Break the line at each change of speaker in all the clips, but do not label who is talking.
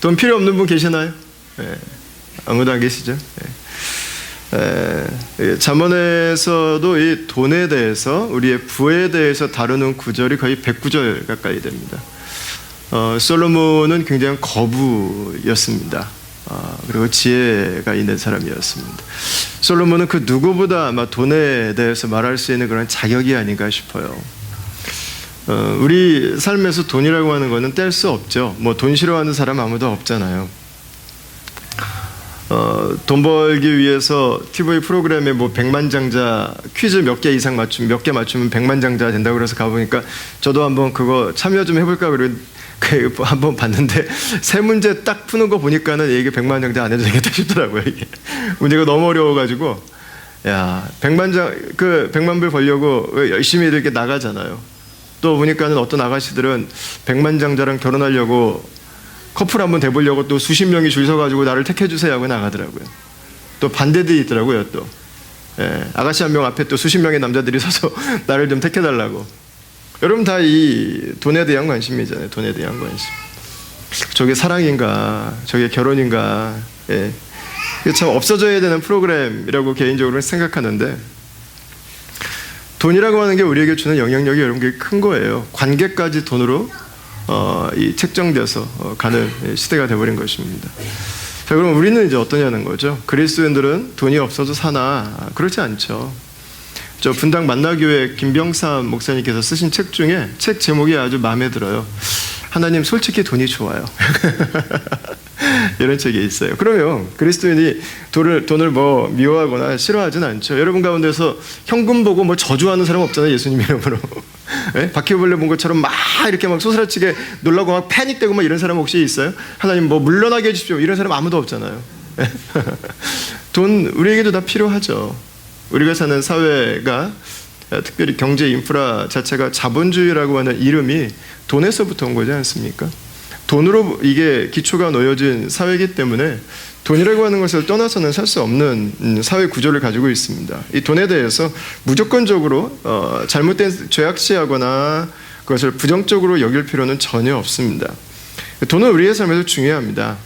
돈 필요 없는 분 계시나요? 아무도 안 계시죠? 잠언에서도 이 돈에 대해서, 우리의 부에 대해서 다루는 구절이 거의 100구절 가까이 됩니다. 솔로몬은 굉장히 거부였습니다. 그리고 지혜가 있는 사람이었습니다. 솔로몬은 그 누구보다 아마 돈에 대해서 말할 수 있는 그런 자격이 아닌가 싶어요. 우리 삶에서 돈이라고 하는 거는 뗄 수 없죠. 뭐 돈 싫어하는 사람 아무도 없잖아요. 돈 벌기 위해서 TV 프로그램에 뭐 백만장자 퀴즈 몇 개 맞추면 백만장자 된다고 그래서 가보니까 저도 한번 그거 참여 좀 해볼까 그러고 한번 봤는데 세 문제 딱 푸는 거 보니까는 이게 백만장자 안 해도 되겠다 싶더라고요. 이게 문제가 너무 어려워가지고, 야, 백만 불 벌려고 열심히 이렇게 나가잖아요. 또 보니까는 어떤 아가씨들은 백만장자랑 결혼하려고 커플 한번 돼보려고 또 수십 명이 줄 서가지고 나를 택해주세요 하고 나가더라고요. 또 반대도 있더라고요. 또 아가씨 한 명 앞에 또 수십 명의 남자들이 서서 나를 좀 택해달라고. 여러분 다 이 돈에 대한 관심이잖아요. 돈에 대한 관심. 저게 사랑인가, 저게 결혼인가. 이게 참 없어져야 되는 프로그램이라고 개인적으로 생각하는데, 돈이라고 하는 게 우리에게 주는 영향력이 여러분 꽤 큰 거예요. 관계까지 돈으로 이 책정돼서 가는 시대가 되어버린 것입니다. 자, 그럼 우리는 이제 어떠냐는 거죠. 그리스도인들은 돈이 없어도 사나? 그렇지 않죠. 저 분당 만나교회 김병삼 목사님께서 쓰신 책 중에 책 제목이 아주 마음에 들어요. 하나님 솔직히 돈이 좋아요. 이런 책이 있어요. 그러면 그리스도인이 돈을 뭐 미워하거나 싫어하진 않죠. 여러분 가운데서 현금 보고 뭐 저주하는 사람 없잖아요. 예수님 이름으로. 바퀴벌레 본 것처럼 막 이렇게 막 쏘스라치게 놀라고 막 패닉되고 막 이런 사람 혹시 있어요? 하나님 뭐 물러나게 해주십시오. 이런 사람 아무도 없잖아요. 돈 우리에게도 다 필요하죠. 우리가 사는 사회가, 특별히 경제 인프라 자체가 자본주의라고 하는 이름이 돈에서부터 온 거지 않습니까? 돈으로 이게 기초가 놓여진 사회이기 때문에 돈이라고 하는 것을 떠나서는 살 수 없는 사회 구조를 가지고 있습니다. 이 돈에 대해서 무조건적으로 잘못된 죄악시하거나 그것을 부정적으로 여길 필요는 전혀 없습니다. 돈은 우리의 삶에서 중요합니다.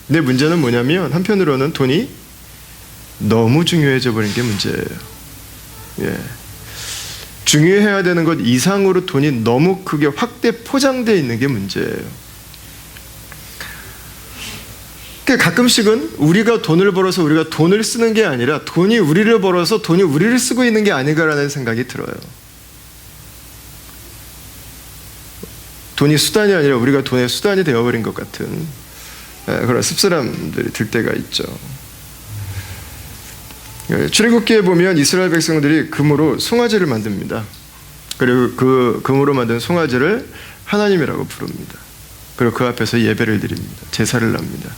근데 문제는 뭐냐면, 한편으로는 돈이 너무 중요해져 버린 게 문제예요. 중요해야 되는 것 이상으로 돈이 너무 크게 확대 포장되어 있는 게 문제예요. 가끔씩은 우리가 돈을 벌어서 우리가 돈을 쓰는 게 아니라 돈이 우리를 벌어서 돈이 우리를 쓰고 있는 게 아닌가라는 생각이 들어요. 돈이 수단이 아니라 우리가 돈의 수단이 되어버린 것 같은 그런 씁쓸함들이 들 때가 있죠. 출애굽기에 보면 이스라엘 백성들이 금으로 송아지를 만듭니다. 그리고 그 금으로 만든 송아지를 하나님이라고 부릅니다. 그리고 그 앞에서 예배를 드립니다. 제사를 납니다.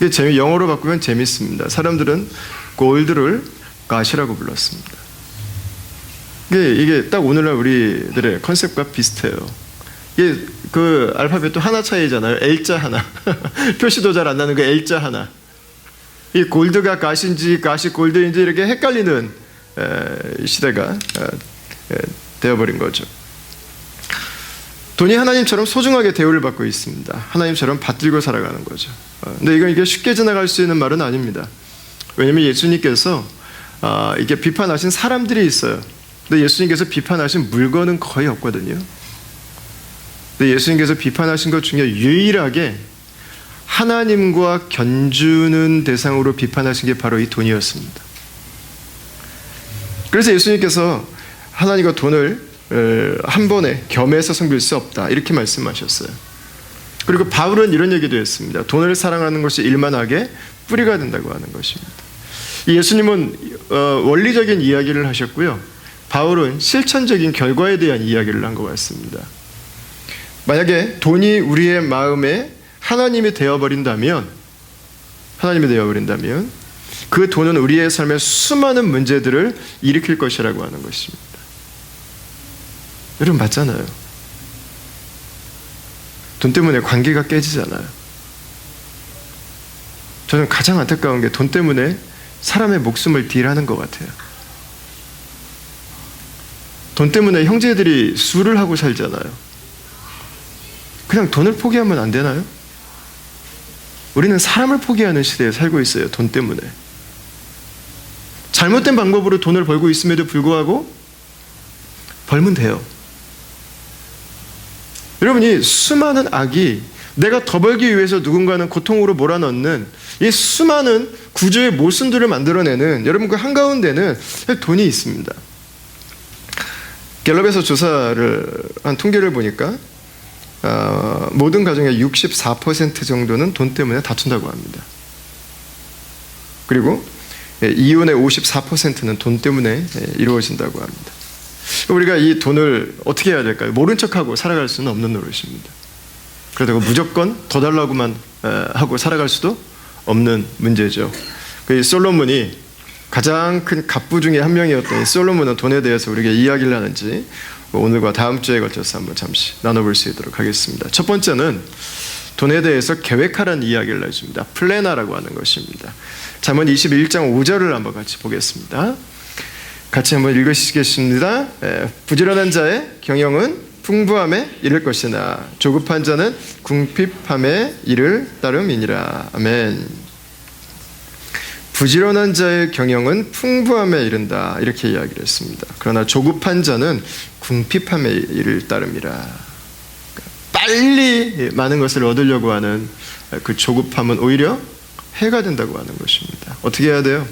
이게 영어로 바꾸면 재밌습니다. 사람들은 골드를 갓이라고 불렀습니다. 이게 딱 오늘날 우리들의 컨셉과 비슷해요. 이게 그 알파벳도 하나 차이잖아요. L자 하나. 표시도 잘 안 나는 그 L자 하나. 이 골드가 갓인지 갓이 골드인지 이렇게 헷갈리는 시대가 되어버린 거죠. 돈이 하나님처럼 소중하게 대우를 받고 있습니다. 하나님처럼 받들고 살아가는 거죠. 근데 이게 쉽게 지나갈 수 있는 말은 아닙니다. 왜냐하면 예수님께서 이게 비판하신 사람들이 있어요. 근데 예수님께서 비판하신 물건은 거의 없거든요. 근데 예수님께서 비판하신 것 중에 유일하게 하나님과 견주는 대상으로 비판하신 게 바로 이 돈이었습니다. 그래서 예수님께서 하나님과 돈을 한 번에 겸해서 섬길 수 없다, 이렇게 말씀하셨어요. 그리고 바울은 이런 얘기도 했습니다. 돈을 사랑하는 것이 일만하게 뿌리가 된다고 하는 것입니다. 예수님은 원리적인 이야기를 하셨고요, 바울은 실천적인 결과에 대한 이야기를 한 것 같습니다. 만약에 돈이 우리의 마음에 하나님이 되어버린다면 그 돈은 우리의 삶의 수많은 문제들을 일으킬 것이라고 하는 것입니다. 여러분 맞잖아요. 돈 때문에 관계가 깨지잖아요. 저는 가장 안타까운 게 돈 때문에 사람의 목숨을 딜하는 것 같아요. 돈 때문에 형제들이 술을 하고 살잖아요. 그냥 돈을 포기하면 안 되나요? 우리는 사람을 포기하는 시대에 살고 있어요. 돈 때문에. 잘못된 방법으로 돈을 벌고 있음에도 불구하고 벌면 돼요. 여러분이 수많은 악이 내가 더 벌기 위해서 누군가는 고통으로 몰아넣는 이 수많은 구조의 모순들을 만들어내는 여러분 그 한가운데는 돈이 있습니다. 갤럽에서 조사를 한 통계를 보니까 모든 가정의 64% 정도는 돈 때문에 다툰다고 합니다. 그리고 이혼의 54%는 돈 때문에 이루어진다고 합니다. 우리가 이 돈을 어떻게 해야 될까요? 모른 척하고 살아갈 수는 없는 노릇입니다. 그러다가 무조건 더 달라고만 하고 살아갈 수도 없는 문제죠. 그 솔로몬이 가장 큰 갑부 중에 한 명이었던 이 솔로몬은 돈에 대해서 우리에게 이야기를 하는지 오늘과 다음 주에 걸쳐서 한번 잠시 나눠볼 수 있도록 하겠습니다. 첫 번째는 돈에 대해서 계획하라는 이야기를 해줍니다. 플래너라고 하는 것입니다. 잠언 21장 5절을 한번 같이 보겠습니다. 같이 한번 읽으시겠습니다. 부지런한 자의 경영은 풍부함에 이를 것이나 조급한 자는 궁핍함에 이를 따름이니라. 아멘. 부지런한 자의 경영은 풍부함에 이른다 이렇게 이야기를 했습니다. 그러나 조급한 자는 궁핍함에 이를 따름이라. 빨리 많은 것을 얻으려고 하는 그 조급함은 오히려 해가 된다고 하는 것입니다. 어떻게 해야 돼요?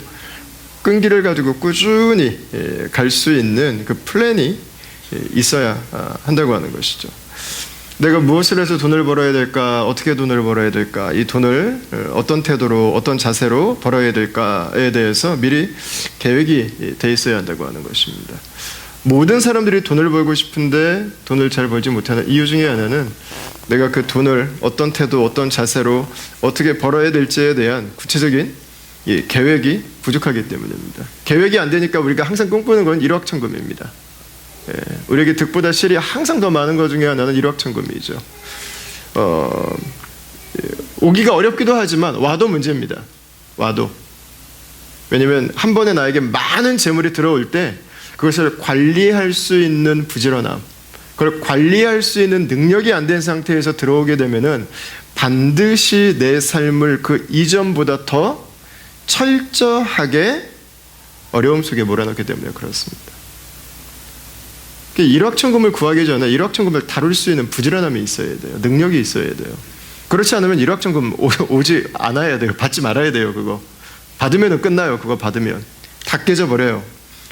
끈기를 가지고 꾸준히 갈 수 있는 그 플랜이 있어야 한다고 하는 것이죠. 내가 무엇을 해서 돈을 벌어야 될까? 어떻게 돈을 벌어야 될까? 이 돈을 어떤 태도로 어떤 자세로 벌어야 될까에 대해서 미리 계획이 돼 있어야 한다고 하는 것입니다. 모든 사람들이 돈을 벌고 싶은데 돈을 잘 벌지 못하는 이유 중에 하나는 내가 그 돈을 어떤 태도 어떤 자세로 어떻게 벌어야 될지에 대한 구체적인 계획이 부족하기 때문입니다. 계획이 안 되니까 우리가 항상 꿈꾸는 건 일확천금입니다. 우리에게 득보다 실이 항상 더 많은 것 중에 하나는 일확천금이죠. 오기가 어렵기도 하지만 와도 문제입니다. 와도. 왜냐하면 한 번에 나에게 많은 재물이 들어올 때 그것을 관리할 수 있는 부지런함, 그걸 관리할 수 있는 능력이 안 된 상태에서 들어오게 되면은 반드시 내 삶을 그 이전보다 더 철저하게 어려움 속에 몰아넣기 때문에 그렇습니다. 일확천금을 구하기 전에 일확천금을 다룰 수 있는 부지런함이 있어야 돼요. 능력이 있어야 돼요. 그렇지 않으면 일확천금 오지 않아야 돼요. 받지 말아야 돼요. 그거 받으면 끝나요. 그거 받으면 다 깨져버려요.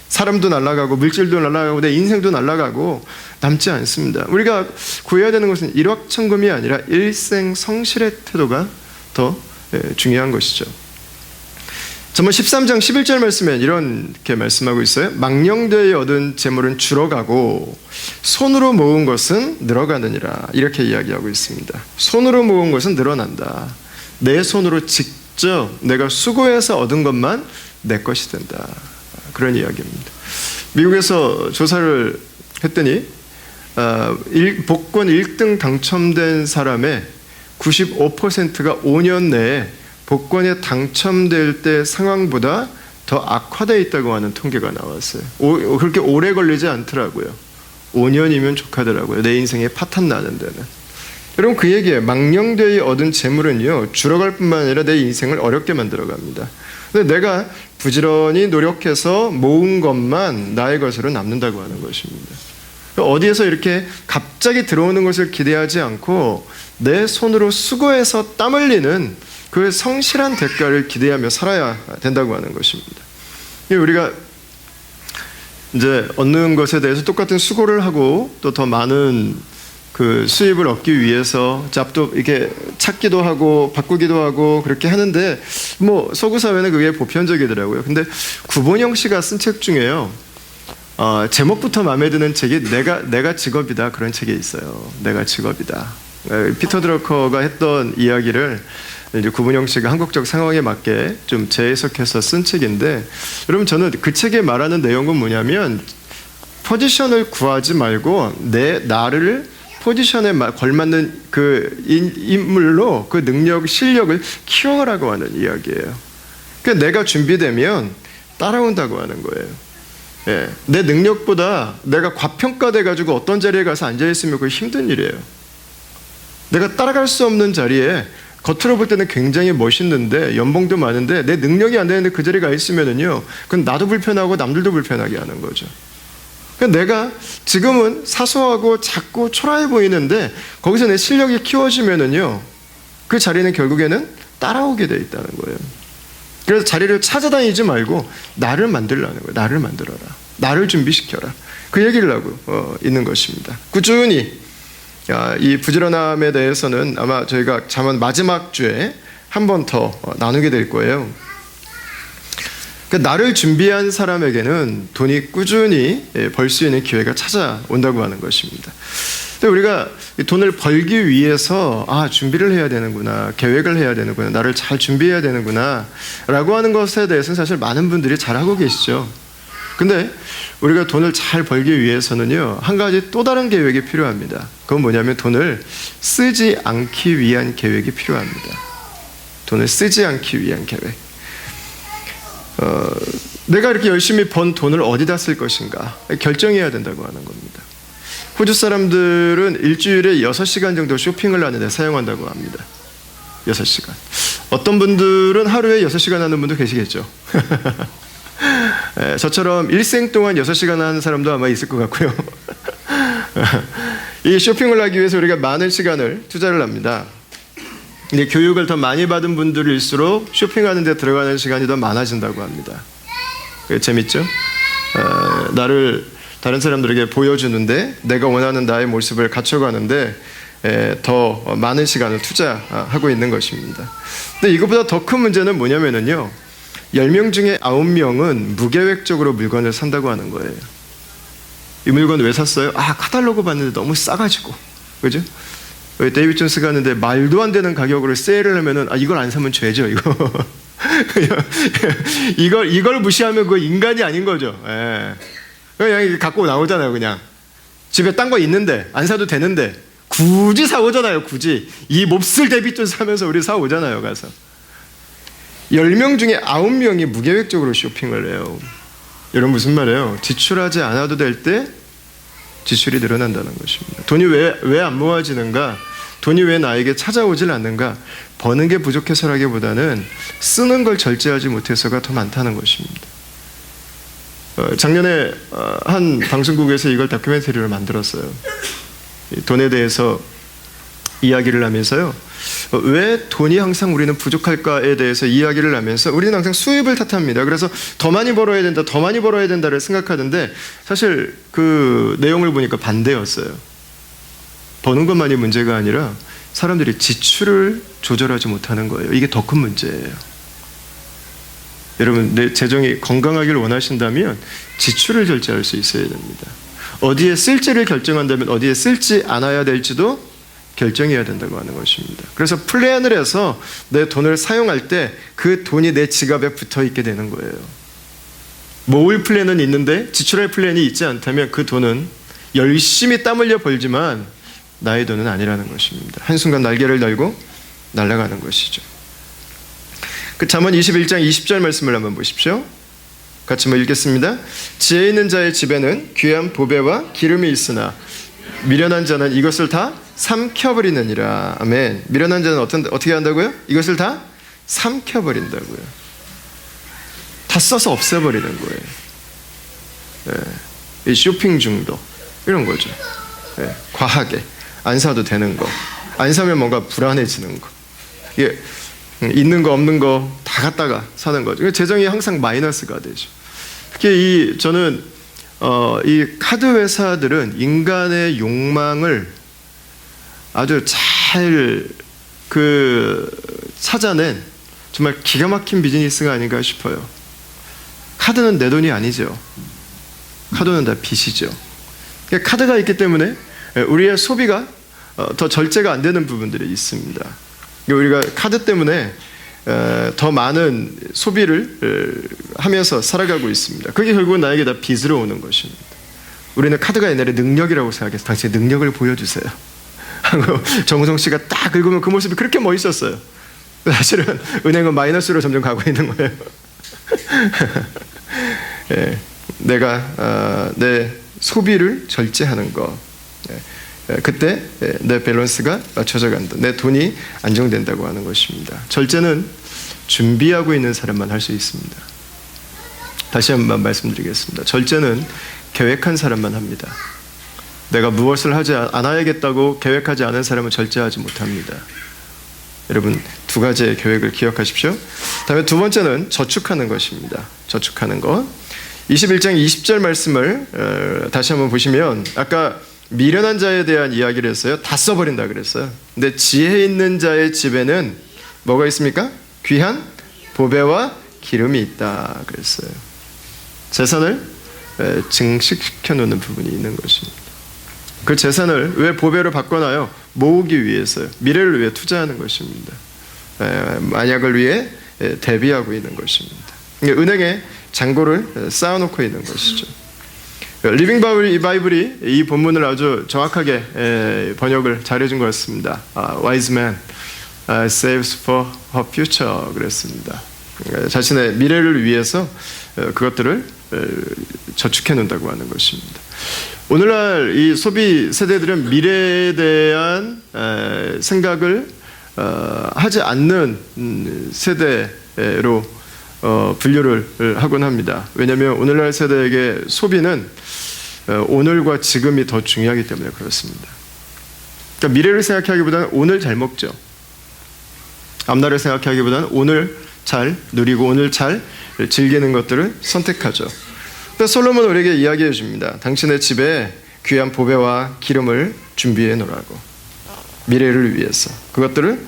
사람도 날아가고 물질도 날아가고 내 인생도 날아가고 남지 않습니다. 우리가 구해야 되는 것은 일확천금이 아니라 일생 성실의 태도가 더 중요한 것이죠. 잠언 13장 11절 말씀에 이렇게 말씀하고 있어요. 망령되이 얻은 재물은 줄어가고 손으로 모은 것은 늘어가느니라. 이렇게 이야기하고 있습니다. 손으로 모은 것은 늘어난다. 내 손으로 직접 내가 수고해서 얻은 것만 내 것이 된다. 그런 이야기입니다. 미국에서 조사를 했더니 복권 1등 당첨된 사람의 95%가 5년 내에 복권에 당첨될 때 상황보다 더 악화되어 있다고 하는 통계가 나왔어요. 그렇게 오래 걸리지 않더라고요. 5년이면 족하더라고요. 내 인생에 파탄 나는 데는. 여러분 그 얘기예요. 망령되이 얻은 재물은요 줄어갈 뿐만 아니라 내 인생을 어렵게 만들어갑니다. 근데 내가 부지런히 노력해서 모은 것만 나의 것으로 남는다고 하는 것입니다. 어디에서 이렇게 갑자기 들어오는 것을 기대하지 않고 내 손으로 수고해서 땀 흘리는 그 성실한 대가를 기대하며 살아야 된다고 하는 것입니다. 우리가 이제 얻는 것에 대해서 똑같은 수고를 하고 또 더 많은 그 수입을 얻기 위해서 잡도 이렇게 찾기도 하고 바꾸기도 하고 그렇게 하는데 뭐 서구 사회는 그게 보편적이더라고요. 근데 구본영 씨가 쓴 책 중에요. 제목부터 마음에 드는 책이 내가 직업이다 그런 책이 있어요. 내가 직업이다. 피터 드러커가 했던 이야기를 이제 구본영 씨가 한국적 상황에 맞게 좀 재해석해서 쓴 책인데 여러분 저는 그 책에 말하는 내용은 뭐냐면 포지션을 구하지 말고 나를 포지션에 걸맞는 그 인물로 그 능력, 실력을 키워가라고 하는 이야기예요. 그러니까 내가 준비되면 따라온다고 하는 거예요. 예, 내 능력보다 내가 과평가돼가지고 어떤 자리에 가서 앉아있으면 그게 힘든 일이에요. 내가 따라갈 수 없는 자리에 겉으로 볼 때는 굉장히 멋있는데 연봉도 많은데 내 능력이 안 되는데 그 자리에 가 있으면은요, 그건 나도 불편하고 남들도 불편하게 하는 거죠. 그러니까 내가 지금은 사소하고 작고 초라해 보이는데 거기서 내 실력이 키워지면은요, 그 자리는 결국에는 따라오게 돼 있다는 거예요. 그래서 자리를 찾아다니지 말고 나를 만들라는 거예요. 나를 만들어라. 나를 준비시켜라. 그 얘기를 하고 있는 것입니다. 꾸준히 이 부지런함에 대해서는 아마 저희가 잠언 마지막 주에 한 번 더 나누게 될 거예요. 그러니까 나를 준비한 사람에게는 돈이 꾸준히 벌 수 있는 기회가 찾아온다고 하는 것입니다. 근데 우리가 돈을 벌기 위해서 준비를 해야 되는구나, 계획을 해야 되는구나, 나를 잘 준비해야 되는구나 라고 하는 것에 대해서는 사실 많은 분들이 잘 하고 계시죠. 근데 우리가 돈을 잘 벌기 위해서는요, 한 가지 또 다른 계획이 필요합니다. 그건 뭐냐면 돈을 쓰지 않기 위한 계획이 필요합니다. 돈을 쓰지 않기 위한 계획. 내가 이렇게 열심히 번 돈을 어디다 쓸 것인가 결정해야 된다고 하는 겁니다. 호주 사람들은 일주일에 6시간 정도 쇼핑을 하는데 사용한다고 합니다. 6시간. 어떤 분들은 하루에 6시간 하는 분도 계시겠죠. 저처럼 일생 동안 6시간 하는 사람도 아마 있을 것 같고요. 이 쇼핑을 하기 위해서 우리가 많은 시간을 투자를 합니다. 근데 교육을 더 많이 받은 분들일수록 쇼핑하는 데 들어가는 시간이 더 많아진다고 합니다. 재밌죠? 나를 다른 사람들에게 보여주는데, 내가 원하는 나의 모습을 갖춰가는데 더 많은 시간을 투자하고 있는 것입니다. 근데 이것보다 더 큰 문제는 뭐냐면요, 10명 중에 9명은 무계획적으로 물건을 산다고 하는 거예요. 이 물건 왜 샀어요? 카탈로그 봤는데 너무 싸가지고, 그죠? 데이비드 존스가 하는데 말도 안 되는 가격으로 세일을 하면은 이걸 안 사면 죄죠, 이거. 이걸 무시하면 그 인간이 아닌 거죠. 그냥 갖고 나오잖아요. 그냥 집에 딴 거 있는데 안 사도 되는데 굳이 사오잖아요. 굳이 이 몹쓸 데이비드 존스 사면서 우리 사오잖아요. 가서 10명 중에 9명이 무계획적으로 쇼핑을 해요. 여러분, 무슨 말이에요? 지출하지 않아도 될 때 지출이 늘어난다는 것입니다. 돈이 왜 안 모아지는가? 돈이 왜 나에게 찾아오질 않는가? 버는 게 부족해서라기보다는 쓰는 걸 절제하지 못해서가 더 많다는 것입니다. 작년에 한 방송국에서 이걸 다큐멘터리를 만들었어요. 돈에 대해서 이야기를 하면서요, 왜 돈이 항상 우리는 부족할까에 대해서 이야기를 하면서 우리는 항상 수입을 탓합니다. 그래서 더 많이 벌어야 된다, 더 많이 벌어야 된다를 생각하는데 사실 그 내용을 보니까 반대였어요. 버는 것만이 문제가 아니라 사람들이 지출을 조절하지 못하는 거예요. 이게 더 큰 문제예요. 여러분, 내 재정이 건강하길 원하신다면 지출을 절제할 수 있어야 됩니다. 어디에 쓸지를 결정한다면 어디에 쓸지 않아야 될지도 결정해야 된다고 하는 것입니다. 그래서 플랜을 해서 내 돈을 사용할 때 그 돈이 내 지갑에 붙어 있게 되는 거예요. 모을 플랜은 있는데 지출할 플랜이 있지 않다면 그 돈은 열심히 땀 흘려 벌지만 나의 돈은 아니라는 것입니다. 한순간 날개를 달고 날아가는 것이죠. 그 잠언 21장 20절 말씀을 한번 보십시오. 같이 한번 읽겠습니다. 지혜 있는 자의 집에는 귀한 보배와 기름이 있으나 미련한 자는 이것을 다 삼켜버리느니라. 아멘. 미련한 자는 어떻게 한다고요? 이것을 다 삼켜버린다고요. 다 써서 없애버리는 거예요. 이 쇼핑 중독 이런 거죠. 과하게 안 사도 되는 거, 안 사면 뭔가 불안해지는 거, 이게 있는 거 없는 거 다 갖다가 사는 거죠. 재정이 항상 마이너스가 되죠. 특히 저는 이 카드 회사들은 인간의 욕망을 아주 잘 찾아낸 정말 기가 막힌 비즈니스가 아닌가 싶어요. 카드는 내 돈이 아니죠. 카드는 다 빚이죠. 그러니까 카드가 있기 때문에 우리의 소비가 더 절제가 안 되는 부분들이 있습니다. 우리가 카드 때문에 더 많은 소비를 하면서 살아가고 있습니다. 그게 결국은 나에게 다 빚으로 오는 것입니다. 우리는 카드가 옛날에 능력이라고 생각해서 당신의 능력을 보여주세요 하고 정우성 씨가 딱 긁으면 그 모습이 그렇게 멋있었어요. 사실은 은행은 마이너스로 점점 가고 있는 거예요. 내가 내 소비를 절제하는 것, 그때 내 밸런스가 맞춰져 간다. 내 돈이 안정된다고 하는 것입니다. 절제는 준비하고 있는 사람만 할 수 있습니다. 다시 한번 말씀드리겠습니다. 절제는 계획한 사람만 합니다. 내가 무엇을 하지 않아야겠다고 계획하지 않은 사람은 절제하지 못합니다. 여러분, 두 가지의 계획을 기억하십시오. 다음에 두 번째는 저축하는 것입니다. 저축하는 것. 21장 20절 말씀을 다시 한번 보시면 아까 미련한 자에 대한 이야기를 했어요. 다 써버린다 그랬어요. 근데 지혜 있는 자의 집에는 뭐가 있습니까? 귀한 보배와 기름이 있다 그랬어요. 재산을 증식시켜 놓는 부분이 있는 것입니다. 그 재산을 왜 보배로 바꿔놔요? 모으기 위해서요. 미래를 위해 투자하는 것입니다. 만약을 위해 대비하고 있는 것입니다. 은행에 잔고를 쌓아놓고 있는 것이죠. 리빙 바이블이 이 본문을 아주 정확하게 번역을 잘해준 것 같습니다. Wise man saves for her future 그랬습니다. 자신의 미래를 위해서 그것들을 저축해 놓는다고 하는 것입니다. 오늘날 이 소비 세대들은 미래에 대한 생각을 하지 않는 세대로 분류를 하곤 합니다. 왜냐하면 오늘날 세대에게 소비는 오늘과 지금이 더 중요하기 때문에 그렇습니다. 그러니까 미래를 생각하기보다는 오늘 잘 먹죠. 앞날을 생각하기보다는 오늘 잘 누리고 오늘 잘 즐기는 것들을 선택하죠. 솔로몬은 우리에게 이야기해 줍니다. 당신의 집에 귀한 보배와 기름을 준비해 놓으라고. 미래를 위해서 그것들을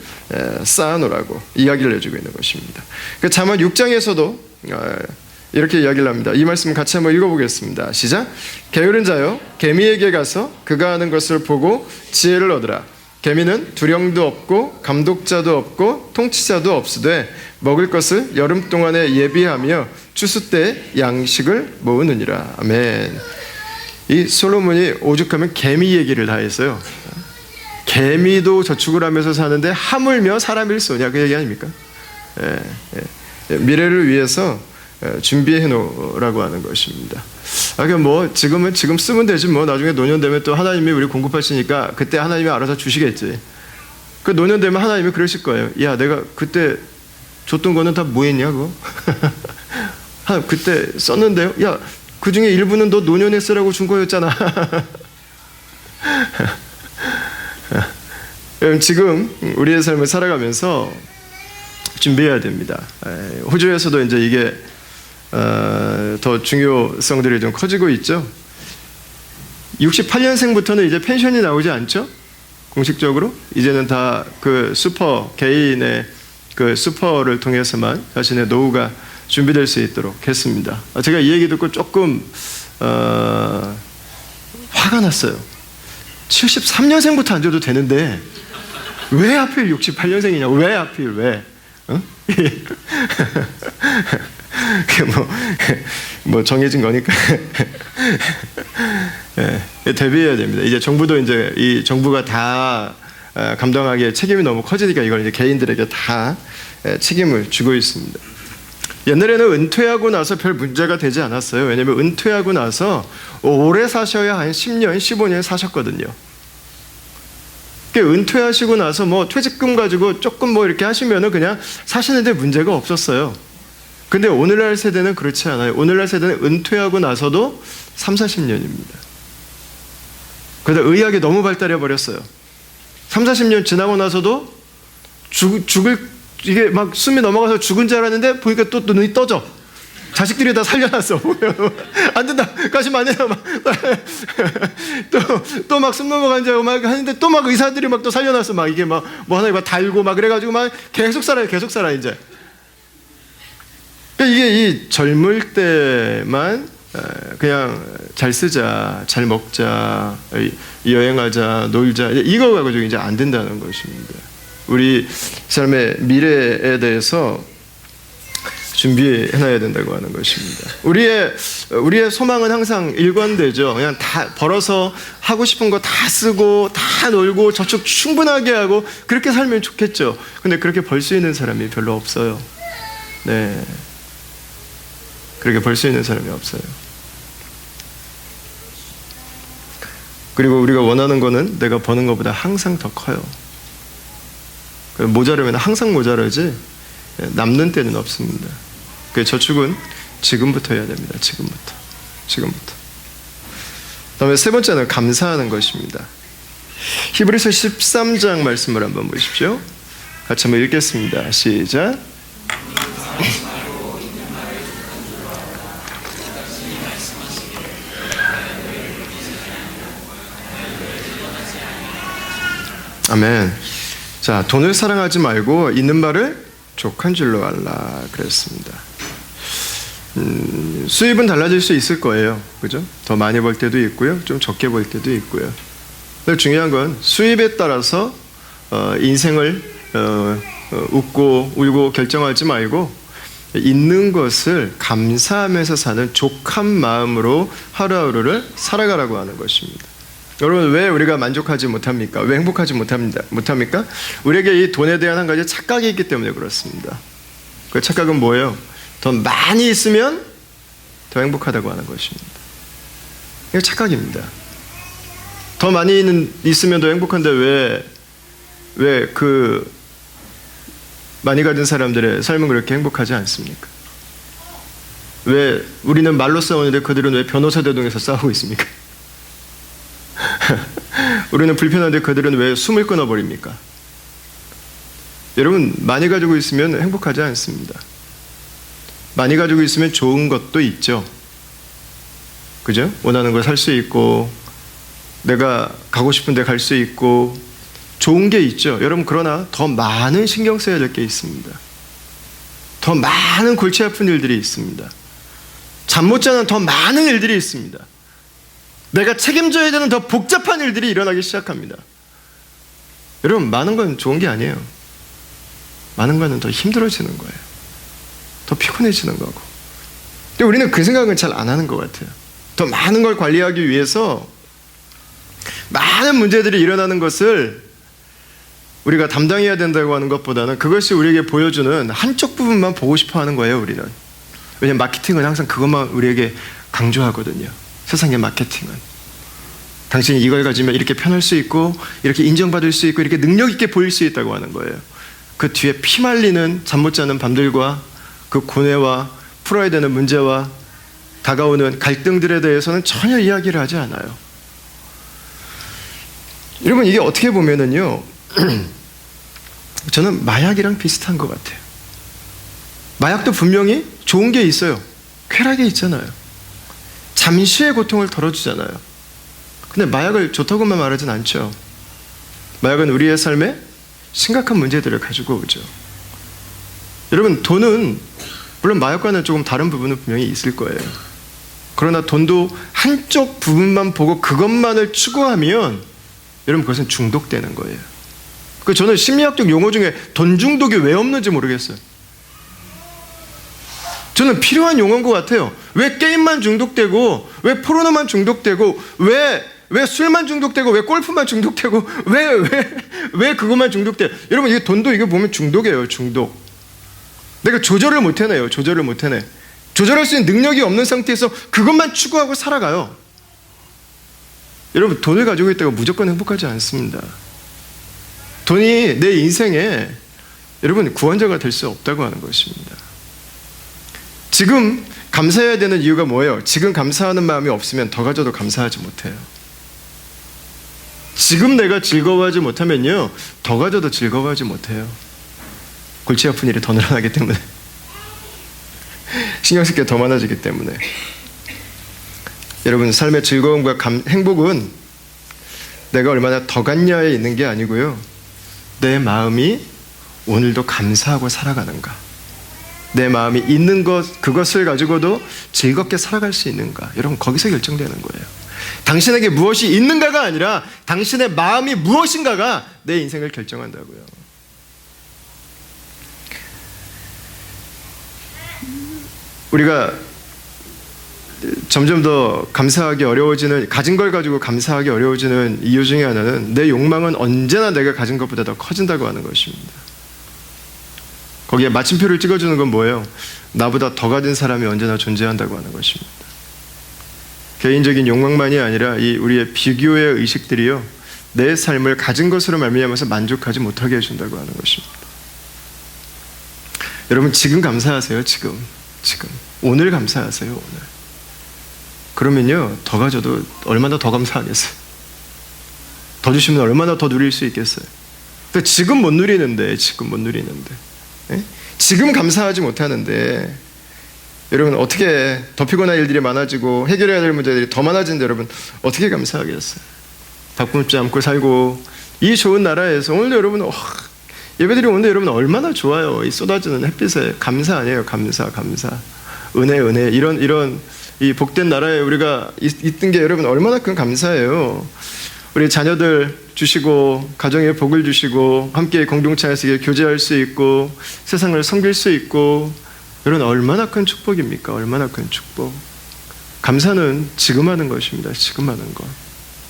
쌓아 놓으라고 이야기를 해주고 있는 것입니다. 잠언 6장에서도 이렇게 이야기를 합니다. 이 말씀 같이 한번 읽어보겠습니다. 시작. 게으른 자여 개미에게 가서 그가 하는 것을 보고 지혜를 얻으라. 개미는 두령도 없고 감독자도 없고 통치자도 없으되 먹을 것을 여름 동안에 예비하며 추수 때 양식을 모으느니라. 아멘. 이 솔로몬이 오죽하면 개미 얘기를 다 했어요. 개미도 저축을 하면서 사는데 하물며 사람일 소냐 그 얘기 아닙니까? 미래를 위해서 준비해 놓으라고 하는 것입니다. 그러니까 뭐 지금은 지금 쓰면 되지 뭐 나중에 노년 되면 또 하나님이 우리 공급하시니까 그때 하나님이 알아서 주시겠지. 그 노년 되면 하나님이 그러실 거예요. 야, 내가 그때 줬던 거는 다 뭐 했냐고. 그때 썼는데요. 야, 그 중에 일부는 너 노년에 쓰라고 준 거였잖아. 지금 우리의 삶을 살아가면서 준비해야 됩니다. 호주에서도 이제 이게 더 중요성들이 좀 커지고 있죠. 68년생부터는 이제 펜션이 나오지 않죠? 공식적으로 이제는 다 그 슈퍼 개인의 그 슈퍼를 통해서만 자신의 노후가 준비될 수 있도록 했습니다. 제가 이 얘기 듣고 조금 화가 났어요. 73년생부터 안 줘도 되는데 왜 하필 68년생이냐고. 왜 하필 왜? 어? 뭐 정해진 거니까. 대비해야 됩니다. 이제 정부도 이제 이 정부가 다 감당하기에 책임이 너무 커지니까 이걸 이제 개인들에게 다 책임을 주고 있습니다. 옛날에는 은퇴하고 나서 별 문제가 되지 않았어요. 왜냐하면 은퇴하고 나서 오래 사셔야 한 10년, 15년 사셨거든요. 은퇴하시고 나서 뭐 퇴직금 가지고 조금 뭐 이렇게 하시면은 그냥 사시는데 문제가 없었어요. 근데 오늘날 세대는 그렇지 않아요. 오늘날 세대는 은퇴하고 나서도 3, 40년입니다. 그러다 의학이 너무 발달해 버렸어요. 3, 40년 지나고 나서도 이게 막 숨이 넘어가서 죽은 줄 알았는데 보니까 또 눈이 떠져. 자식들이 다 살려놨어. 안 된다. 가시면 안 된다. 또 막 숨 넘어간 줄 알고 막 하는데 또 막 의사들이 막 또 살려놨어. 막 이게 막 뭐 하나 막 달고 막 그래가지고 막 계속 살아요. 계속 살아 이제. 그러니까 이게 이 젊을 때만 그냥 잘 쓰자, 잘 먹자, 여행하자, 놀자 이거 가지고 이제 안 된다는 것입니다. 우리 삶의 미래에 대해서 준비해놔야 된다고 하는 것입니다. 우리의 소망은 항상 일관되죠. 그냥 다 벌어서 하고 싶은 거 다 쓰고 다 놀고 저축 충분하게 하고 그렇게 살면 좋겠죠. 근데 그렇게 벌 수 있는 사람이 별로 없어요. 네, 그렇게 벌 수 있는 사람이 없어요. 그리고 우리가 원하는 거는 내가 버는 것보다 항상 더 커요. 모자르면 항상 모자르지 남는 때는 없습니다. 그 저축은 지금부터 해야 됩니다. 지금부터. 다음에 세 번째는 감사하는 것입니다. 히브리서 13장 말씀을 한번 보십시오. 같이 한번 읽겠습니다. 시작. 아멘. 자, 돈을 사랑하지 말고 있는 말을 족한 줄로 알라 그랬습니다. 수입은 달라질 수 있을 거예요. 그죠? 더 많이 벌 때도 있고요. 좀 적게 벌 때도 있고요. 근데 중요한 건 수입에 따라서 인생을 웃고 울고 결정하지 말고 있는 것을 감사하면서 사는 족한 마음으로 하루하루를 살아가라고 하는 것입니다. 여러분, 왜 우리가 만족하지 못합니까? 왜 행복하지 못합니까? 우리에게 이 돈에 대한 한 가지 착각이 있기 때문에 그렇습니다. 그 착각은 뭐예요? 더 많이 있으면 더 행복하다고 하는 것입니다. 이거 착각입니다. 더 많이 있으면 더 행복한데 왜 그 많이 가진 사람들의 삶은 그렇게 행복하지 않습니까? 왜 우리는 말로 싸우는데 그들은 왜 변호사 대동에서 싸우고 있습니까? 우리는 불편한데 그들은 왜 숨을 끊어버립니까? 여러분, 많이 가지고 있으면 행복하지 않습니다. 많이 가지고 있으면 좋은 것도 있죠. 그죠? 원하는 걸 살 수 있고 내가 가고 싶은 데 갈 수 있고 좋은 게 있죠. 여러분, 그러나 더 많은 신경 써야 될 게 있습니다. 더 많은 골치 아픈 일들이 있습니다. 잠 못 자는 더 많은 일들이 있습니다. 내가 책임져야 되는 더 복잡한 일들이 일어나기 시작합니다. 여러분, 많은 건 좋은 게 아니에요. 많은 거는 더 힘들어지는 거예요. 더 피곤해지는 거고. 근데 우리는 그 생각은 잘 안 하는 것 같아요. 더 많은 걸 관리하기 위해서 많은 문제들이 일어나는 것을 우리가 담당해야 된다고 하는 것보다는 그것이 우리에게 보여주는 한쪽 부분만 보고 싶어 하는 거예요, 우리는. 왜냐하면 마케팅은 항상 그것만 우리에게 강조하거든요. 세상의 마케팅은. 당신이 이걸 가지면 이렇게 편할 수 있고 이렇게 인정받을 수 있고 이렇게 능력 있게 보일 수 있다고 하는 거예요. 그 뒤에 피말리는 잠 못 자는 밤들과 그 고뇌와 풀어야 되는 문제와 다가오는 갈등들에 대해서는 전혀 이야기를 하지 않아요. 여러분, 이게 어떻게 보면은요, 저는 마약이랑 비슷한 것 같아요. 마약도 분명히 좋은 게 있어요. 쾌락이 있잖아요. 잠시의 고통을 덜어주잖아요. 근데 마약을 좋다고만 말하진 않죠. 마약은 우리의 삶에 심각한 문제들을 가지고 오죠. 여러분, 돈은 물론 마약과는 조금 다른 부분은 분명히 있을 거예요. 그러나 돈도 한쪽 부분만 보고 그것만을 추구하면 여러분, 그것은 중독되는 거예요. 저는 심리학적 용어 중에 돈 중독이 왜 없는지 모르겠어요. 저는 필요한 용어인 것 같아요. 왜 게임만 중독되고, 왜 포르노만 중독되고, 왜 술만 중독되고, 왜 골프만 중독되고, 왜 그것만 중독돼? 여러분, 이게 돈도 이거 보면 중독이에요, 중독. 내가 조절을 못 해내요, 조절을 못 해내. 조절할 수 있는 능력이 없는 상태에서 그것만 추구하고 살아가요. 여러분, 돈을 가지고 있다고 무조건 행복하지 않습니다. 돈이 내 인생에 여러분 구원자가 될 수 없다고 하는 것입니다. 지금 감사해야 되는 이유가 뭐예요? 지금 감사하는 마음이 없으면 더 가져도 감사하지 못해요. 지금 내가 즐거워하지 못하면요, 더 가져도 즐거워하지 못해요. 골치 아픈 일이 더 늘어나기 때문에, 신경 쓸 게 더 많아지기 때문에. 여러분, 삶의 즐거움과 행복은 내가 얼마나 더 갖냐에 있는 게 아니고요, 내 마음이 오늘도 감사하고 살아가는가, 내 마음이 있는 것, 그것을 가지고도 즐겁게 살아갈 수 있는가, 여러분, 거기서 결정되는 거예요. 당신에게 무엇이 있는가가 아니라 당신의 마음이 무엇인가가 내 인생을 결정한다고요. 우리가 점점 더 감사하기 어려워지는, 가진 걸 가지고 감사하기 어려워지는 이유 중에 하나는 내 욕망은 언제나 내가 가진 것보다 더 커진다고 하는 것입니다. 거기에 마침표를 찍어주는 건 뭐예요? 나보다 더 가진 사람이 언제나 존재한다고 하는 것입니다. 개인적인 욕망만이 아니라 이 우리의 비교의 의식들이요, 내 삶을 가진 것으로 말미암아서 만족하지 못하게 해준다고 하는 것입니다. 여러분, 지금 감사하세요. 지금 오늘 감사하세요. 오늘. 그러면요, 더 가져도 얼마나 더 감사하겠어요. 더 주시면 얼마나 더 누릴 수 있겠어요. 그러니까 지금 못 누리는데 예? 지금 감사하지 못하는데, 여러분 어떻게 더 피곤한 일들이 많아지고 해결해야 될 문제들이 더 많아진데 여러분 어떻게 감사하겠어요. 밥 굶지 않고 살고 이 좋은 나라에서 오늘 여러분 예배드리고 오늘 여러분 얼마나 좋아요. 이 쏟아지는 햇빛에 감사 아니에요. 감사 은혜 이런 이 복된 나라에 우리가 있던 게 여러분 얼마나 큰 감사예요. 우리 자녀들 주시고 가정에 복을 주시고 함께 공동체 안에서 교제할 수 있고 세상을 섬길 수 있고, 여러분 얼마나 큰 축복입니까? 얼마나 큰 축복. 감사는 지금 하는 것입니다. 지금 하는 것.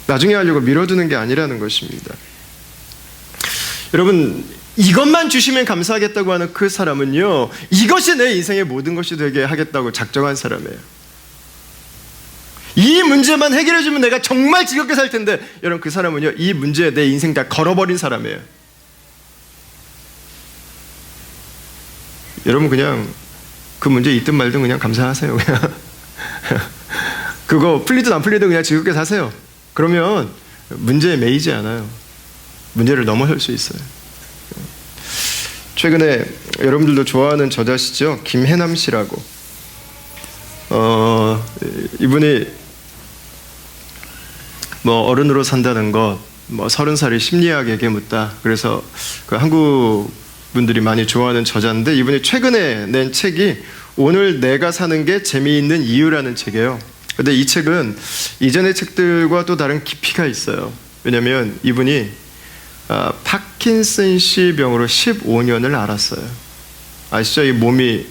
나중에 하려고 미뤄두는 게 아니라는 것입니다. 여러분, 이것만 주시면 감사하겠다고 하는 그 사람은요, 이것이 내 인생의 모든 것이 되게 하겠다고 작정한 사람이에요. 이 문제만 해결해 주면 내가 정말 즐겁게 살 텐데, 여러분 그 사람은요, 이 문제에 내 인생 다 걸어버린 사람이에요. 여러분 그냥 그 문제 있든 말든 그냥 감사하세요. 그냥 그거 풀리든 안 풀리든 그냥 즐겁게 사세요. 그러면 문제에 매이지 않아요. 문제를 넘어설 수 있어요. 최근에 여러분들도 좋아하는 저자시죠? 김혜남 씨라고. 이분이 뭐 어른으로 산다는 것, 뭐 30살의 심리학에게 묻다. 그래서 그 한국 분들이 많이 좋아하는 저자인데, 이분이 최근에 낸 책이 오늘 내가 사는 게 재미있는 이유라는 책이에요. 근데 이 책은 이전의 책들과 또 다른 깊이가 있어요. 왜냐하면 이분이 파킨슨씨 병으로 15년을 앓았어요. 아시죠? 이 몸이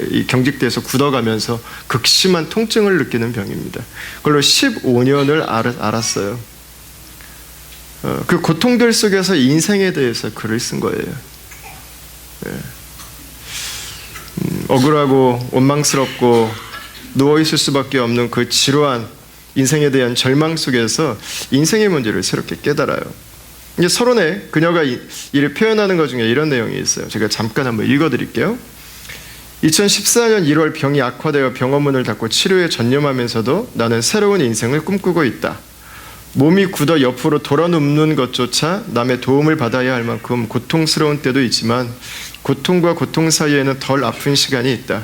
이 경직돼서 굳어가면서 극심한 통증을 느끼는 병입니다. 그걸로 15년을 앓았어요. 그 고통들 속에서 인생에 대해서 글을 쓴 거예요. 억울하고 원망스럽고 누워있을 수밖에 없는 그 지루한 인생에 대한 절망 속에서 인생의 문제를 새롭게 깨달아요. 이제 서론에 그녀가 이를 표현하는 것 중에 이런 내용이 있어요. 제가 잠깐 한번 읽어드릴게요. 2014년 1월 병이 악화되어 병원문을 닫고 치료에 전념하면서도 나는 새로운 인생을 꿈꾸고 있다. 몸이 굳어 옆으로 돌아눕는 것조차 남의 도움을 받아야 할 만큼 고통스러운 때도 있지만, 고통과 고통 사이에는 덜 아픈 시간이 있다.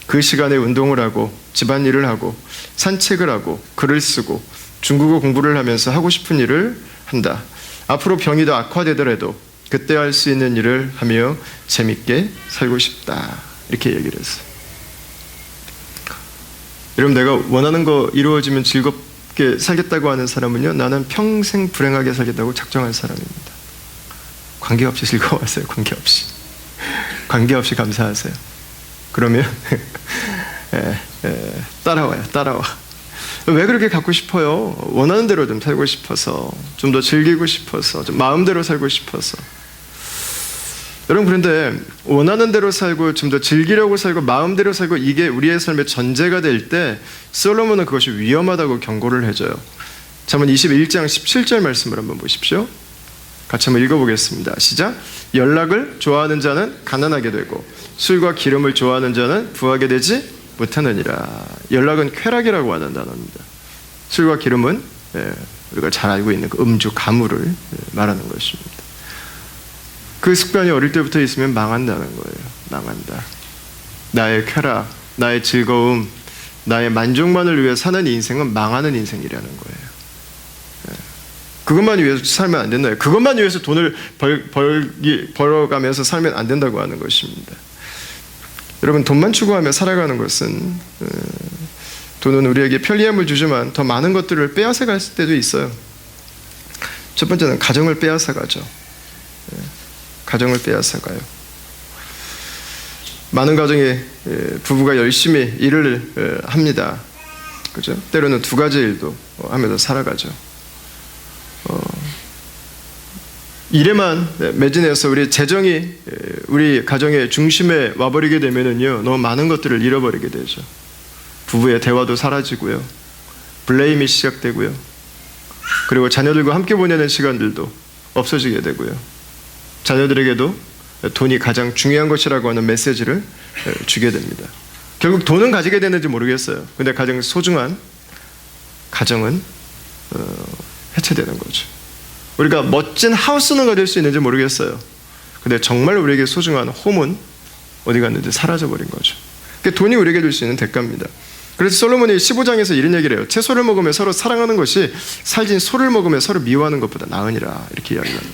그 시간에 운동을 하고 집안일을 하고 산책을 하고 글을 쓰고 중국어 공부를 하면서 하고 싶은 일을 한다. 앞으로 병이 더 악화되더라도 그때 할 수 있는 일을 하며 재밌게 살고 싶다. 이렇게 얘기를 했어요. 여러분, 내가 원하는 거 이루어지면 즐겁게 살겠다고 하는 사람은요, 나는 평생 불행하게 살겠다고 작정한 사람입니다. 관계없이 즐거워하세요. 관계없이 감사하세요. 그러면 따라와. 왜 그렇게 갖고 싶어요? 원하는 대로 좀 살고 싶어서, 좀 더 즐기고 싶어서, 좀 마음대로 살고 싶어서. 여러분, 그런데 원하는 대로 살고 좀 더 즐기려고 살고 마음대로 살고 이게 우리의 삶의 전제가 될 때 솔로몬은 그것이 위험하다고 경고를 해줘요. 잠언 21장 17절 말씀을 한번 보십시오. 같이 한번 읽어보겠습니다. 시작. 연락을 좋아하는 자는 가난하게 되고 술과 기름을 좋아하는 자는 부하게 되지 못하느니라. 연락은 쾌락이라고 하는 단어입니다. 술과 기름은 우리가 잘 알고 있는 그 음주, 가물을 말하는 것입니다. 그 습관이 어릴 때부터 있으면 망한다는 거예요. 망한다. 나의 쾌락, 나의 즐거움, 나의 만족만을 위해 사는 인생은 망하는 인생이라는 거예요. 그것만 위해서 살면 안 된다. 그것만 위해서 돈을 벌어가면서 살면 안 된다고 하는 것입니다. 여러분, 돈만 추구하며 살아가는 것은, 돈은 우리에게 편리함을 주지만 더 많은 것들을 빼앗아 갈 때도 있어요. 첫 번째는 가정을 빼앗아 가죠. 가정을 빼앗아 가요. 많은 가정에 부부가 열심히 일을 합니다. 그죠? 때로는 두 가지 일도 하면서 살아가죠. 일에만 매진해서 우리 재정이 우리 가정의 중심에 와버리게 되면은요, 너무 많은 것들을 잃어버리게 되죠. 부부의 대화도 사라지고요. 블레임이 시작되고요. 그리고 자녀들과 함께 보내는 시간들도 없어지게 되고요. 자녀들에게도 돈이 가장 중요한 것이라고 하는 메시지를 주게 됩니다. 결국 돈은 가지게 되는지 모르겠어요. 근데 가장 소중한 가정은 해체되는 거죠. 우리가 멋진 하우스는 가질 수 있는지 모르겠어요. 근데 정말 우리에게 소중한 홈은 어디 갔는지 사라져버린 거죠. 그게 돈이 우리에게 줄 수 있는 대가입니다. 그래서 솔로몬이 15장에서 이런 얘기를 해요. 채소를 먹으며 서로 사랑하는 것이 살진 소를 먹으며 서로 미워하는 것보다 나으니라, 이렇게 이야기합니다.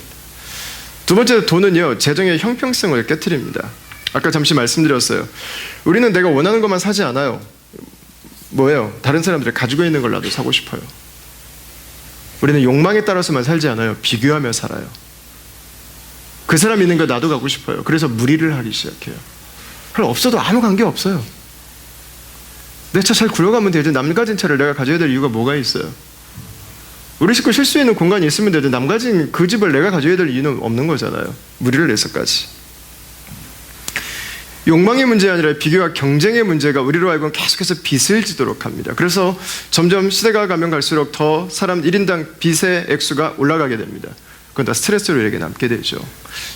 두 번째, 돈은요 재정의 형평성을 깨트립니다. 아까 잠시 말씀드렸어요. 우리는 내가 원하는 것만 사지 않아요. 뭐예요? 다른 사람들이 가지고 있는 걸 나도 사고 싶어요. 우리는 욕망에 따라서만 살지 않아요. 비교하며 살아요. 그 사람 있는 거 나도 갖고 싶어요. 그래서 무리를 하기 시작해요. 그럼 없어도 아무 관계 없어요. 내 차 잘 굴러가면 되지, 남 가진 차를 내가 가져야 될 이유가 뭐가 있어요? 우리 식구 쉴 수 있는 공간이 있으면 되지, 남 가진 그 집을 내가 가져야 될 이유는 없는 거잖아요. 무리를 내서까지. 욕망의 문제가 아니라 비교와 경쟁의 문제가 우리로 하여금 계속해서 빚을 지도록 합니다. 그래서 점점 시대가 가면 갈수록 더 사람 1인당 빚의 액수가 올라가게 됩니다. 그건 다 스트레스로 우리에게 남게 되죠.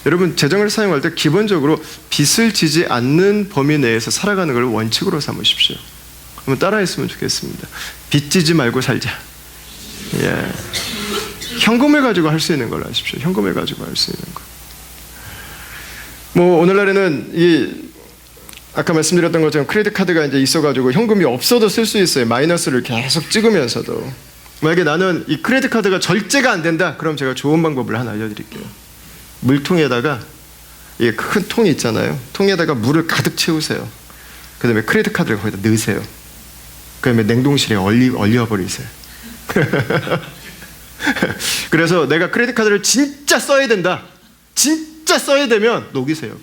여러분, 재정을 사용할 때 기본적으로 빚을 지지 않는 범위 내에서 살아가는 걸 원칙으로 삼으십시오. 한번 따라했으면 좋겠습니다. 빚 지지 말고 살자. 예. 현금을 가지고 할 수 있는 걸 하십시오. 현금을 가지고 할 수 있는 거. 뭐 오늘날에는 아까 말씀드렸던 것처럼 크레딧 카드가 이제 있어가지고 현금이 없어도 쓸 수 있어요. 마이너스를 계속 찍으면서도. 만약에 나는 이 크레딧 카드가 절제가 안 된다, 그럼 제가 좋은 방법을 하나 알려드릴게요. 물통에다가 이 큰 통이 있잖아요. 통에다가 물을 가득 채우세요. 그 다음에 크레딧 카드를 거기다 넣으세요. 그 다음에 냉동실에 얼려버리세요. 그래서 내가 크레딧 카드를 진짜 써야 된다, 진짜 써야 되면 녹이세요.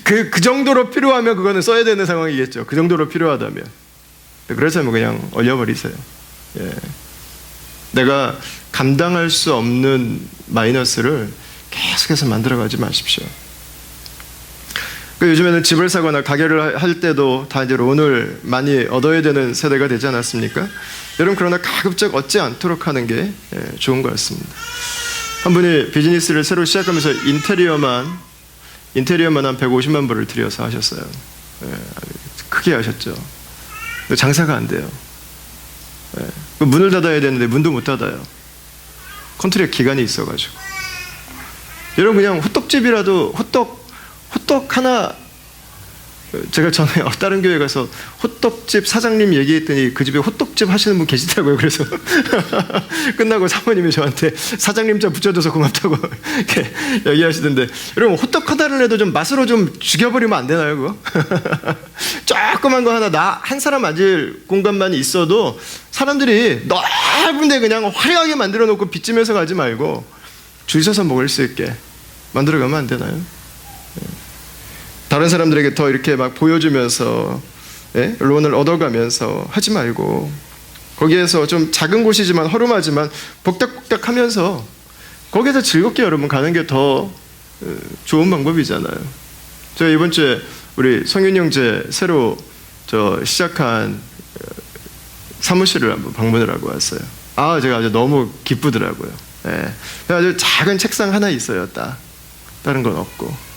그 정도로 필요하면 그거는 써야 되는 상황이겠죠. 그 정도로 필요하다면. 그렇다면 그냥 얼려버리세요. 예. 내가 감당할 수 없는 마이너스를 계속해서 만들어가지 마십시오. 요즘에는 집을 사거나 가게를 할 때도 다 이제 론을 많이 얻어야 되는 세대가 되지 않았습니까? 여러분, 그러나 가급적 얻지 않도록 하는 게 좋은 것 같습니다. 한 분이 비즈니스를 새로 시작하면서 인테리어만 한 150만 불을 들여서 하셨어요. 크게 하셨죠. 장사가 안 돼요. 문을 닫아야 되는데 문도 못 닫아요. 컨트랙 기간이 있어가지고. 여러분, 그냥 호떡집이라도 호떡 하나, 제가 전에 다른 교회 가서 호떡집 사장님 얘기했더니 그 집에 호떡집 하시는 분 계시더라고요. 그래서 끝나고 사모님이 저한테 사장님 자 붙여줘서 고맙다고 이렇게 얘기하시던데, 여러분, 호떡 하나를 해도 좀 맛으로 좀 죽여버리면 안 되나요, 그거? 조그만 거 하나, 한 사람 앉을 공간만 있어도 사람들이 넓은데 그냥 화려하게 만들어 놓고 빚지면서 가지 말고 줄 서서 먹을 수 있게 만들어 가면 안 되나요? 다른 사람들에게 더 이렇게 막 보여주면서 론을 얻어가면서 하지 말고, 거기에서 좀 작은 곳이지만 허름하지만 복닥복닥 하면서 거기에서 즐겁게 여러분 가는 게 더 좋은 방법이잖아요. 제가 이번 주에 우리 성윤 형제 새로 시작한 사무실을 한번 방문을 하고 왔어요. 제가 아주 너무 기쁘더라고요. 아주 작은 책상 하나 있어요. 다른 건 없고.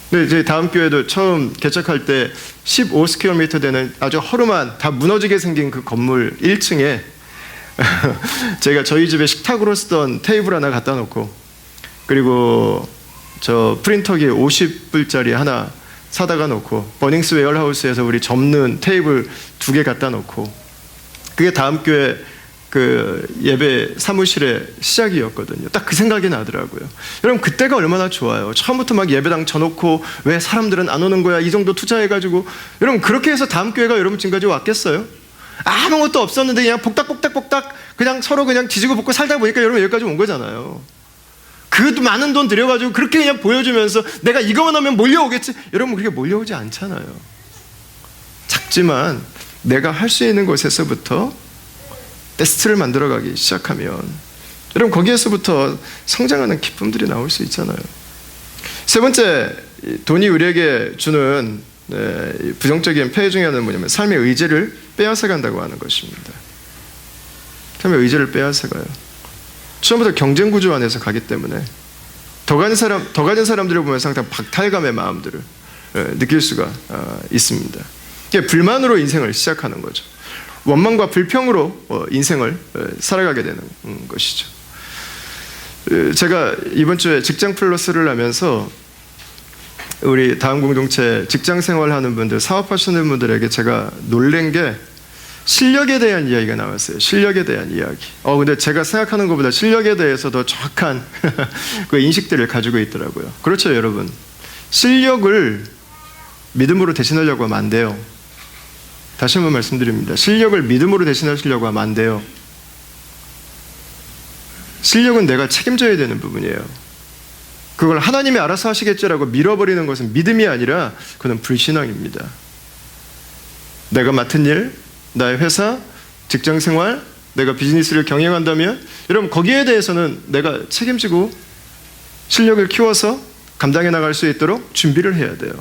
근데 이제 다음 교회도 처음 개척할 때 15스퀘어미터 되는 아주 허름한, 다 무너지게 생긴 그 건물 1층에 제가 저희 집에 식탁으로 쓰던 테이블 하나 갖다 놓고, 그리고 저 프린터기 50불짜리 하나 사다가 놓고, 버닝스 웨어하우스에서 우리 접는 테이블 2개 갖다 놓고, 그게 다음 교회 그 예배 사무실의 시작이었거든요. 딱 그 생각이 나더라고요. 여러분, 그때가 얼마나 좋아요. 처음부터 막 예배당 쳐놓고 왜 사람들은 안 오는 거야, 이 정도 투자해가지고. 여러분, 그렇게 해서 다음 교회가 여러분 지금까지 왔겠어요? 아무것도 없었는데 그냥 복닥복닥복닥 그냥 서로 그냥 지지고 볶고 살다 보니까 여러분 여기까지 온 거잖아요. 그 많은 돈 들여가지고 그렇게 그냥 보여주면서 내가 이거만 하면 몰려오겠지. 여러분, 그렇게 몰려오지 않잖아요. 작지만 내가 할 수 있는 곳에서부터 베스트를 만들어가기 시작하면 여러분, 거기에서부터 성장하는 기쁨들이 나올 수 있잖아요. 세 번째, 돈이 우리에게 주는 부정적인 폐해 중에 하나는 뭐냐면 삶의 의지를 빼앗아 간다고 하는 것입니다. 삶의 의지를 빼앗아 가요. 처음부터 경쟁 구조 안에서 가기 때문에 더 가진 사람들을 보면 상당히 박탈감의 마음들을 느낄 수가 있습니다. 이게 불만으로 인생을 시작하는 거죠. 원망과 불평으로 인생을 살아가게 되는 것이죠. 제가 이번 주에 직장 플러스를 하면서 우리 다음 공동체 직장 생활하는 분들, 사업하시는 분들에게 제가 놀란 게 실력에 대한 이야기가 나왔어요. 실력에 대한 이야기. 근데 제가 생각하는 것보다 실력에 대해서 더 정확한 그 인식들을 가지고 있더라고요. 그렇죠, 여러분. 실력을 믿음으로 대신하려고 하면 안 돼요. 다시 한번 말씀드립니다. 실력을 믿음으로 대신하시려고 하면 안 돼요. 실력은 내가 책임져야 되는 부분이에요. 그걸 하나님이 알아서 하시겠지라고 밀어버리는 것은 믿음이 아니라 그건 불신앙입니다. 내가 맡은 일, 나의 회사, 직장생활, 내가 비즈니스를 경영한다면 여러분 거기에 대해서는 내가 책임지고 실력을 키워서 감당해 나갈 수 있도록 준비를 해야 돼요.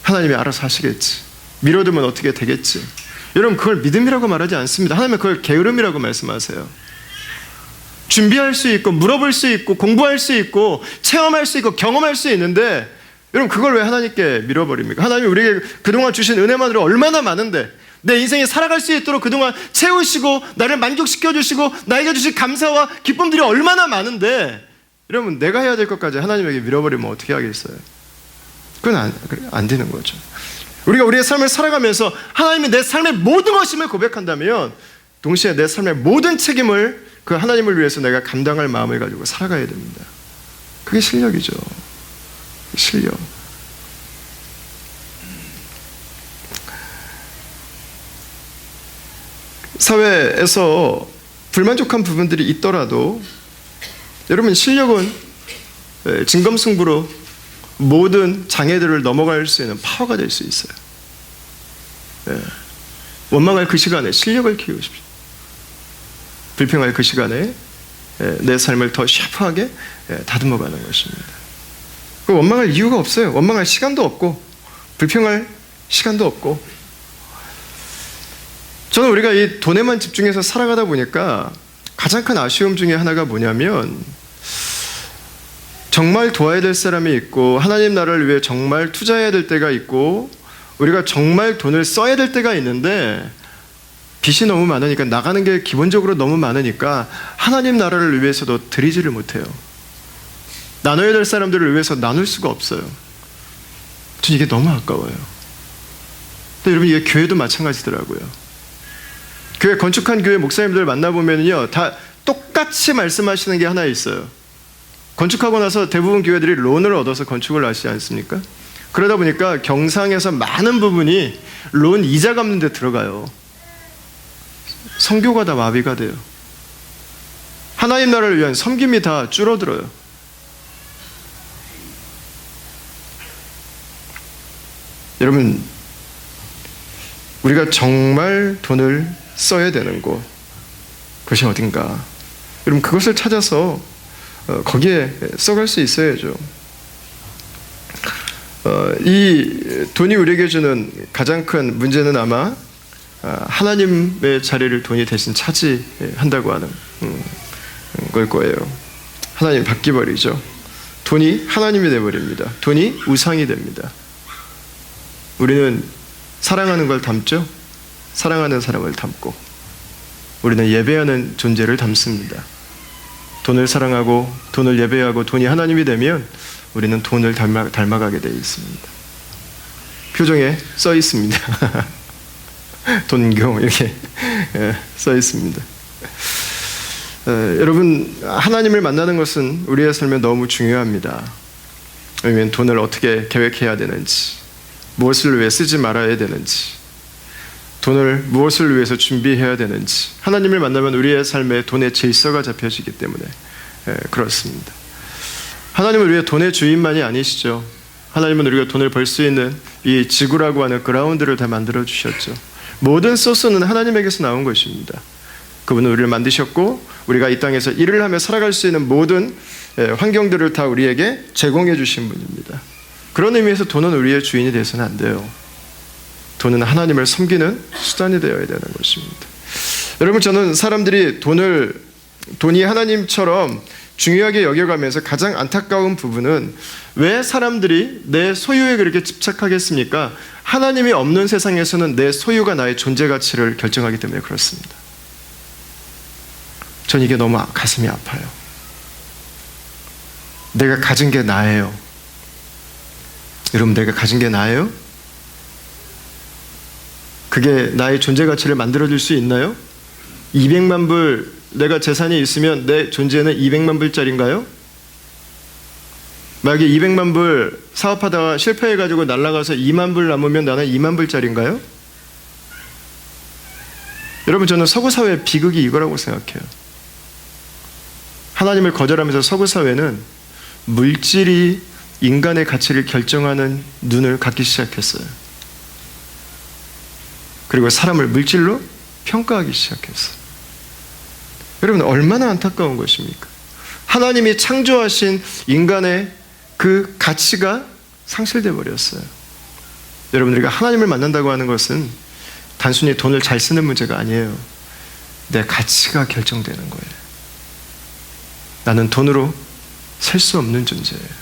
하나님이 알아서 하시겠지. 밀어두면 어떻게 되겠지. 여러분 그걸 믿음이라고 말하지 않습니다. 하나님은 그걸 게으름이라고 말씀하세요. 준비할 수 있고 물어볼 수 있고 공부할 수 있고 체험할 수 있고 경험할 수 있는데 여러분 그걸 왜 하나님께 밀어버립니까? 하나님이 우리에게 그동안 주신 은혜만으로 얼마나 많은데 내 인생에 살아갈 수 있도록 그동안 채우시고 나를 만족시켜 주시고 나에게 주신 감사와 기쁨들이 얼마나 많은데 여러분 내가 해야 될 것까지 하나님에게 밀어버리면 어떻게 하겠어요? 그건 안 되는 거죠. 우리가 우리의 삶을 살아가면서 하나님이 내 삶의 모든 것임을 고백한다면 동시에 내 삶의 모든 책임을 그 하나님을 위해서 내가 감당할 마음을 가지고 살아가야 됩니다. 그게 실력이죠. 실력. 사회에서 불만족한 부분들이 있더라도 여러분 실력은 진검승부로 모든 장애들을 넘어갈 수 있는 파워가 될 수 있어요. 원망할 그 시간에 실력을 키우십시오. 불평할 그 시간에 내 삶을 더 샤프하게 다듬어가는 것입니다. 원망할 이유가 없어요. 원망할 시간도 없고 불평할 시간도 없고. 저는 우리가 이 돈에만 집중해서 살아가다 보니까 가장 큰 아쉬움 중에 하나가 뭐냐면 정말 도와야 될 사람이 있고 하나님 나라를 위해 정말 투자해야 될 때가 있고 우리가 정말 돈을 써야 될 때가 있는데 빚이 너무 많으니까 나가는 게 기본적으로 너무 많으니까 하나님 나라를 위해서도 드리지를 못해요. 나눠야 될 사람들을 위해서 나눌 수가 없어요. 전 이게 너무 아까워요. 근데 여러분 이게 교회도 마찬가지더라고요. 교회 건축한 교회 목사님들 만나보면요 다 똑같이 말씀하시는 게 하나 있어요. 건축하고 나서 대부분 교회들이 론을 얻어서 건축을 하시지 않습니까? 그러다 보니까 경상에서 많은 부분이 론 이자 갚는 데 들어가요. 선교가 다 마비가 돼요. 하나님 나라를 위한 섬김이 다 줄어들어요. 여러분 우리가 정말 돈을 써야 되는 곳 그것이 어딘가 여러분 그것을 찾아서 거기에 써갈 수 있어야죠. 이 돈이 우리에게 주는 가장 큰 문제는 아마 하나님의 자리를 돈이 대신 차지한다고 하는 걸 거예요. 하나님 바뀌어버리죠. 돈이 하나님이 되어버립니다. 돈이 우상이 됩니다. 우리는 사랑하는 걸 담죠. 사랑하는 사람을 담고 우리는 예배하는 존재를 담습니다. 돈을 사랑하고 돈을 예배하고 돈이 하나님이 되면 우리는 돈을 닮아가게 되어 있습니다. 표정에 써 있습니다. 돈교 이렇게 써 있습니다. 여러분 하나님을 만나는 것은 우리의 삶에 너무 중요합니다. 왜냐하면 돈을 어떻게 계획해야 되는지 무엇을 위해 쓰지 말아야 되는지 돈을 무엇을 위해서 준비해야 되는지 하나님을 만나면 우리의 삶에 돈의 질서가 잡혀지기 때문에 그렇습니다. 하나님은 우리의 돈의 주인만이 아니시죠. 하나님은 우리가 돈을 벌 수 있는 이 지구라고 하는 그라운드를 다 만들어 주셨죠. 모든 소스는 하나님에게서 나온 것입니다. 그분은 우리를 만드셨고 우리가 이 땅에서 일을 하며 살아갈 수 있는 모든 환경들을 다 우리에게 제공해 주신 분입니다. 그런 의미에서 돈은 우리의 주인이 되어서는 안 돼요. 돈은 하나님을 섬기는 수단이 되어야 되는 것입니다. 여러분, 저는 사람들이 돈이 하나님처럼 중요하게 여겨가면서 가장 안타까운 부분은 왜 사람들이 내 소유에 그렇게 집착하겠습니까? 하나님이 없는 세상에서는 내 소유가 나의 존재 가치를 결정하기 때문에 그렇습니다. 전 이게 너무 가슴이 아파요. 내가 가진 게 나예요. 여러분, 내가 가진 게 나예요? 그게 나의 존재 가치를 만들어줄 수 있나요? 200만 불 내가 재산이 있으면 내 존재는 200만 불짜리인가요? 만약에 200만 불 사업하다가 실패해가지고 날아가서 2만 불 남으면 나는 2만 불짜리인가요? 여러분, 저는 서구 사회의 비극이 이거라고 생각해요. 하나님을 거절하면서 서구 사회는 물질이 인간의 가치를 결정하는 눈을 갖기 시작했어요. 그리고 사람을 물질로 평가하기 시작했어요. 여러분, 얼마나 안타까운 것입니까? 하나님이 창조하신 인간의 그 가치가 상실되어 버렸어요. 여러분, 우리가 하나님을 만난다고 하는 것은 단순히 돈을 잘 쓰는 문제가 아니에요. 내 가치가 결정되는 거예요. 나는 돈으로 살 수 없는 존재예요.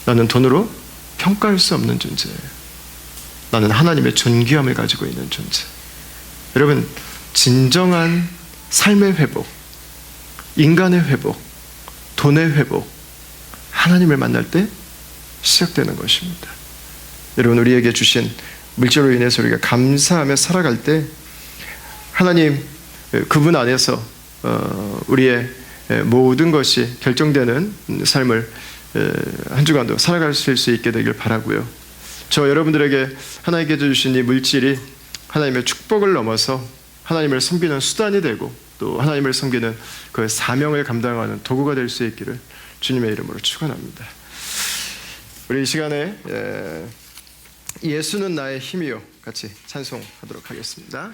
나는 돈으로 평가할 수 없는 존재예요. 나는 하나님의 존귀함을 가지고 있는 존재. 여러분, 진정한 삶의 회복, 인간의 회복, 돈의 회복, 하나님을 만날 때 시작되는 것입니다. 여러분, 우리에게 주신 물질로 인해서 우리가 감사하며 살아갈 때 하나님 그분 안에서 우리의 모든 것이 결정되는 삶을 한 주간도 살아갈 수 있게 되길 바라고요. 저 여러분들에게 하나님께서 주신 이 물질이 하나님의 축복을 넘어서 하나님을 섬기는 수단이 되고 또 하나님을 섬기는 그 사명을 감당하는 도구가 될 수 있기를 주님의 이름으로 축원합니다. 우리 이 시간에 예수는 나의 힘이요 같이 찬송하도록 하겠습니다.